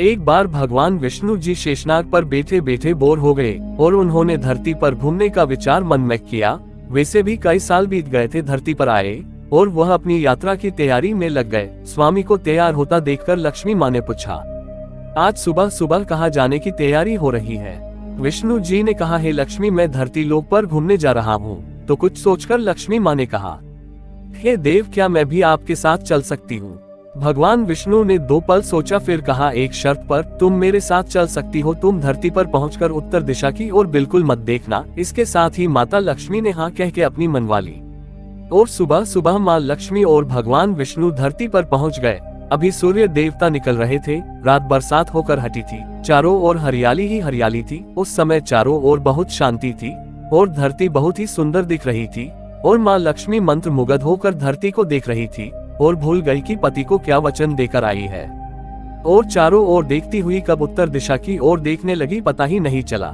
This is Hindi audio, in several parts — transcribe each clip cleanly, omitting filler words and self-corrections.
एक बार भगवान विष्णु जी शेषनाग पर बैठे बैठे बोर हो गए और उन्होंने धरती पर घूमने का विचार मन में किया। वैसे भी कई साल बीत गए थे धरती पर आए और वह अपनी यात्रा की तैयारी में लग गए। स्वामी को तैयार होता देखकर लक्ष्मी माँ ने पूछा, आज सुबह सुबह कहाँ जाने की तैयारी हो रही है? विष्णु जी ने कहा, हे लक्ष्मी, मैं धरती लोक पर घूमने जा रहा हूँ। तो कुछ सोचकर लक्ष्मी माँ ने कहा, हे देव, क्या मैं भी आपके साथ चल सकती हूँ? भगवान विष्णु ने 2 पल सोचा, फिर कहा, एक शर्त पर। तुम मेरे साथ चल सकती हो। तुम धरती पर पहुंचकर उत्तर दिशा की ओर बिल्कुल मत देखना। इसके साथ ही माता लक्ष्मी ने हाँ कह के अपनी मनवा ली और सुबह सुबह माँ लक्ष्मी और भगवान विष्णु धरती पर पहुंच गए। अभी सूर्य देवता निकल रहे थे। रात बरसात होकर हटी थी। चारों ओर हरियाली ही हरियाली थी। उस समय चारों ओर बहुत शांति थी और धरती बहुत ही सुंदर दिख रही थी और माँ लक्ष्मी मंत्र मुग्ध होकर धरती को देख रही थी और भूल गई कि पति को क्या वचन देकर आई है और चारों ओर देखती हुई कब उत्तर दिशा की ओर देखने लगी पता ही नहीं चला।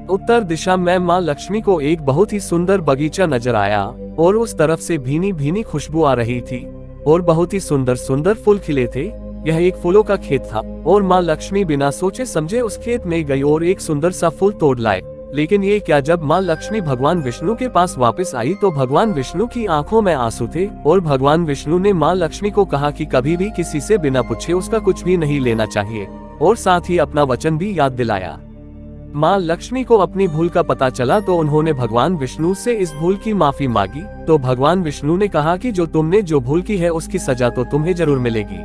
उत्तर दिशा में माँ लक्ष्मी को एक बहुत ही सुंदर बगीचा नजर आया और उस तरफ से भीनी भीनी खुशबू आ रही थी और बहुत ही सुंदर सुंदर फूल खिले थे। यह एक फूलों का खेत था और माँ लक्ष्मी बिना सोचे समझे उस खेत में गई और एक सुंदर सा फूल तोड़ लाए। लेकिन ये क्या, जब माँ लक्ष्मी भगवान विष्णु के पास वापस आई तो भगवान विष्णु की आंखों में आंसू थे और भगवान विष्णु ने माँ लक्ष्मी को कहा कि कभी भी किसी से बिना पूछे उसका कुछ भी नहीं लेना चाहिए और साथ ही अपना वचन भी याद दिलाया। माँ लक्ष्मी को अपनी भूल का पता चला तो उन्होंने भगवान विष्णु से इस भूल की माफी मांगी। तो भगवान विष्णु ने कहा कि जो तुमने जो भूल की है उसकी सजा तो तुम्हें जरूर मिलेगी।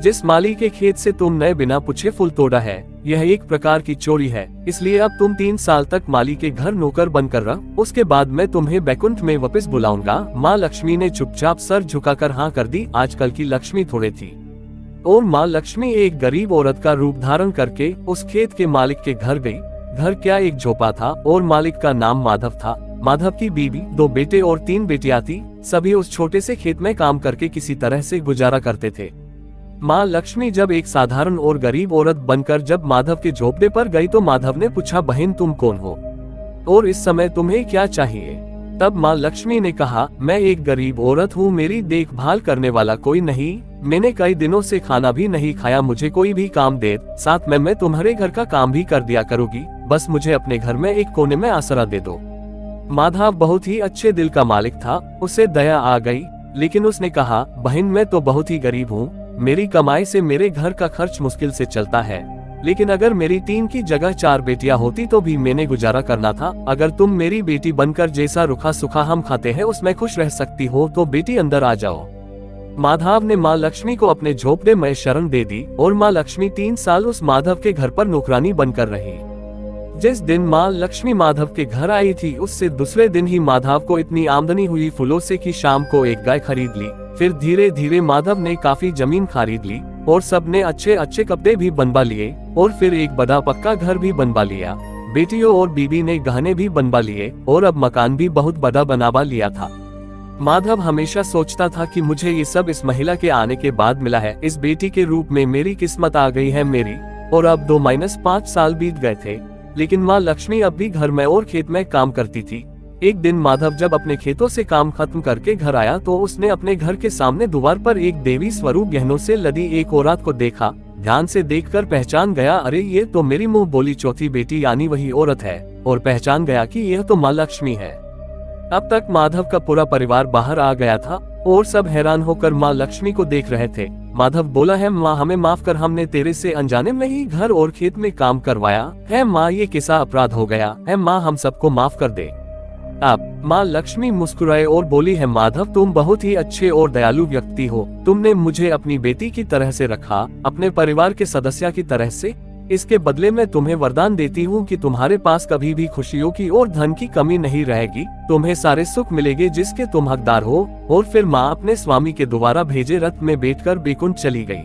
जिस माली के खेत से तुमने बिना पूछे फूल तोड़ा है, यह एक प्रकार की चोरी है। इसलिए अब तुम 3 साल तक माली के घर नौकर बनकर रहो। उसके बाद मैं तुम्हें बैकुंठ में वापस बुलाऊंगा। माँ लक्ष्मी ने चुपचाप सर झुकाकर हाँ कर दी। आजकल की लक्ष्मी थोड़े थी और माँ लक्ष्मी एक गरीब औरत का रूप धारण करके उस खेत के मालिक के घर गई। घर क्या, एक झोपड़ा था और मालिक का नाम माधव था। माधव की बीवी, 2 बेटे और 3 बेटियां थी। सभी उस छोटे से खेत में काम करके किसी तरह से गुजारा करते थे। माँ लक्ष्मी जब एक साधारण और गरीब औरत बनकर जब माधव के झोपड़े पर गई तो माधव ने पूछा, बहन तुम कौन हो और इस समय तुम्हें क्या चाहिए? तब माँ लक्ष्मी ने कहा, मैं एक गरीब औरत हूँ, मेरी देखभाल करने वाला कोई नहीं। मैंने कई दिनों से खाना भी नहीं खाया। मुझे कोई भी काम दे, साथ में मैं तुम्हारे घर का काम भी कर दिया करूँगी। बस मुझे अपने घर में एक कोने में आसरा दे दो। माधव बहुत ही अच्छे दिल का मालिक था। उसे दया आ गई, लेकिन उसने कहा, बहन मैं तो बहुत ही गरीब हूँ। मेरी कमाई से मेरे घर का खर्च मुश्किल से चलता है। लेकिन अगर मेरी 3 की जगह 4 बेटियां होती तो भी मैंने गुजारा करना था। अगर तुम मेरी बेटी बनकर जैसा रूखा सूखा हम खाते हैं उसमें खुश रह सकती हो तो बेटी अंदर आ जाओ। माधव ने माँ लक्ष्मी को अपने झोपड़े में शरण दे दी और माँ लक्ष्मी 3 साल उस माधव के घर पर नौकरानी बनकर रही। जिस दिन माँ लक्ष्मी माधव के घर आई थी उससे दूसरे दिन ही माधव को इतनी आमदनी हुई फूलों से कि शाम को एक गाय खरीद ली। फिर धीरे धीरे माधव ने काफी जमीन खरीद ली और सबने अच्छे अच्छे कपड़े भी बनवा लिए और फिर एक बड़ा पक्का घर भी बनवा लिया। बेटियों और बीबी ने गहने भी बनवा लिए और अब मकान भी बहुत बड़ा बनवा लिया था। माधव हमेशा सोचता था कि मुझे ये सब इस महिला के आने के बाद मिला है। इस बेटी के रूप में मेरी किस्मत आ गई है मेरी। और अब 2-5 साल बीत गए थे, लेकिन माँ लक्ष्मी अब भी घर में और खेत में काम करती थी। एक दिन माधव जब अपने खेतों से काम खत्म करके घर आया तो उसने अपने घर के सामने द्वार पर एक देवी स्वरूप गहनों से लदी एक औरत को देखा। ध्यान से देखकर पहचान गया, अरे ये तो मेरी मुंह बोली चौथी बेटी यानी वही औरत है। और पहचान गया कि यह तो माँ लक्ष्मी है। अब तक माधव का पूरा परिवार बाहर आ गया था और सब हैरान होकर माँ लक्ष्मी को देख रहे थे। माधव बोला, है माँ हमें माफ कर, हमने तेरे से अनजाने में ही घर और खेत में काम करवाया है। माँ ये कैसा अपराध हो गया है, माँ हम सबको माफ कर दे। अब माँ लक्ष्मी मुस्कुराए और बोली, है माधव तुम बहुत ही अच्छे और दयालु व्यक्ति हो। तुमने मुझे अपनी बेटी की तरह से रखा, अपने परिवार के सदस्य की तरह से। इसके बदले में तुम्हें वरदान देती हूँ कि तुम्हारे पास कभी भी खुशियों की और धन की कमी नहीं रहेगी। तुम्हें सारे सुख मिलेंगे जिसके तुम हकदार हो। और फिर माँ अपने स्वामी के द्वारा भेजे रथ में बैठकर बैकुंठ चली गई।